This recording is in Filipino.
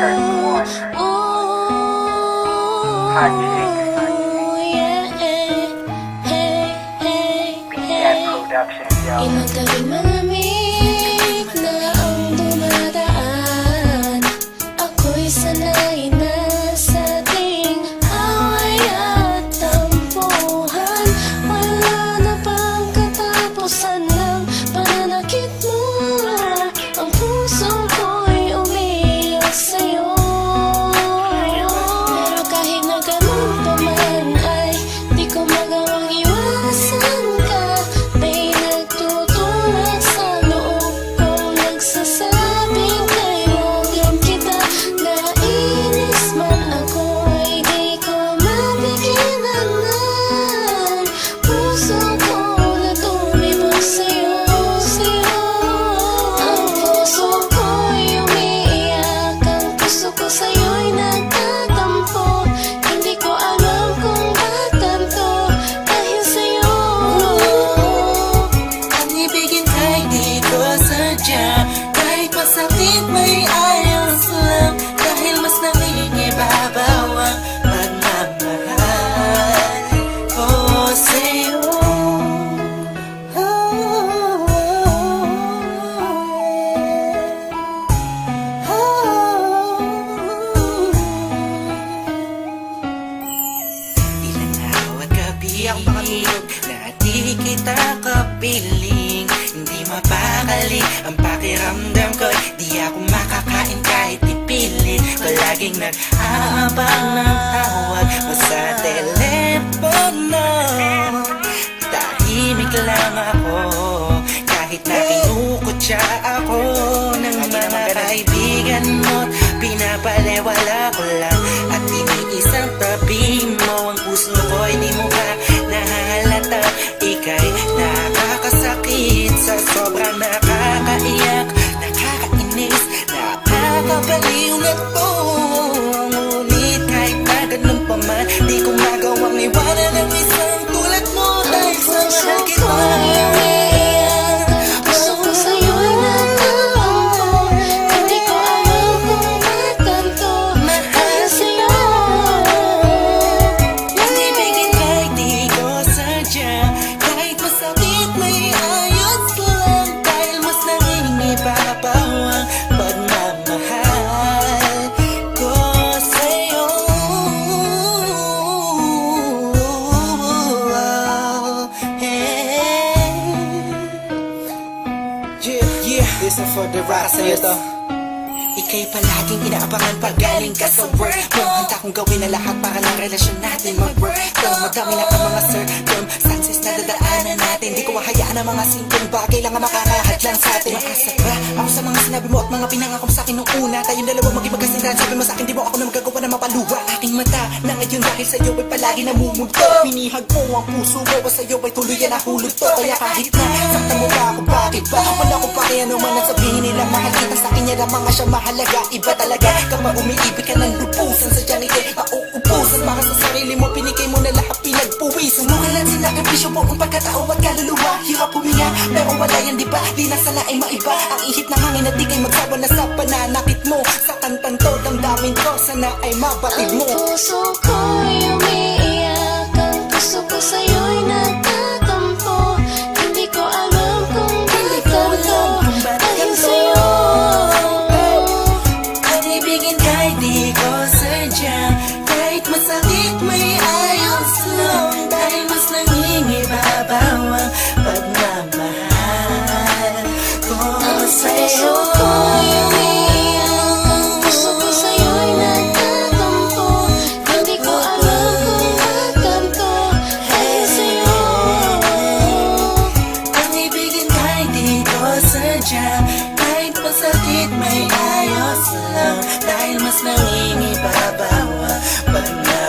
Hot Chicks, BTS Productions, yo. Inagaling malamig na ang dumadaan. Ako'y sanay na sa ating away at tampuhan. Wala na bang katapusan ng pananakit mo? Ang puso ko'y umiiyak sa'yo. Pero kahit na ganun pa man ay di ko magawang iwasan ka. May nagtutulak sa loob kong nagsasabing kailangan kita. Nainis man ako ay di ko mapigilan na ang puso ko na tumibok sa'yo. Ang puso ko'y umiiyak, ang puso ko sa'yo'y nagtatampo. Hindi ko alam kung ba't ganito dahil sa'yo. Ang ibigin kahit di ko sadya, kahit masakit may ayos lang, dahil mas nangingibabaw ang pagmamahal ko sa'yo. Ilang araw at gabi ang pangilog na di kita kapiling. Hindi mapakali ang pakiramdam ko, di ako makakain kahit ipilit. Palaging nag-aabang ng tawag mo sa telepono. Tahimik lang ako kahit na kinukutya ako ng mga kaibigan mo. Pinapalewala ko lang at iniisang tabi mo. Ang puso ko'y di mo ba nahalata? Ika'y nakakasakit sa sobrang nakakaiyak, nakakainis, nakakabaliw na to. Ngunit kahit na ganun pa man, di ko magawang iwanan ang isang tulad mo. Dahil sa mahal kita, Puso ko sa'yo'y nagtatampo. Hindi ko alam kung ba't ganito dahil sa'yo. ang ibigin kahit di ko sadya, kahit masakit may ayos lang, dahil mas nangingibabaw ang pagmamahal ko sa'yo. Yeah, this is for the rock sa'yo to. Ika'y palaging inaabangan pag galing ka sa work mo. Handa kong gawin ang lahat para ng relasyon natin mag-work. Madami na ang mga circumstances na dadaanan natin. Di ko hahayaan ang mga simpleng bagay lang ang makakahadlang sa atin. Makasad ba ako sa mga sinabi mo at mga pinangako mo sa akin nung una? Tayong dalawa maging magkasindahan. Sabi mo sa akin di mo ako na magagawa na mapaluwa. Aking mata na ngayon dahil sa'yo ay palagi namumulto. Minihag mo ang puso mo at sa'yo ay tuluyan na hulog to. Kaya kahit na saktan mo ba ako, bakit ba? Wala ko pa kaya naman ang sabihin nila. Mahal kita sa akin yan ang mga siya mahalaga. Iba talaga kapag umiibig ka ng lupusan. Sadyang ika'y pauupusan para sa sarili mo. Pinigay mo na lahat pinagpuwisan mo. Kailan sinakripisyo mo ang pagkatao at kaluluwa. Hirap huminga pero wala yan diba? Di na sana ay maiba ang ihip ng hangin at di kay magsawa na sa pananakit mo. Sa kantang to damdamin ko sana ay mabatid mo. Ang puso ko'y umiiyak, ang puso ko sa'yo'y nagtatampo. Hindi ko alam kung ba't ganito dahil sa'yo. Ang ibigin kahit di ko sadya, kahit masakit may ayos lang, dahil mas nangingibabaw ang pagmamahal ko sa'yo. Puso ko'y umiiyak, ang puso ko sa'yo'y nagtatampo. Hindi ko alam kung ba't ganito dahil sa'yo. Ang ibigin kahit di ko sadya, kahit masakit may ayos lang, dahil mas nangingibabaw ang pagmamahal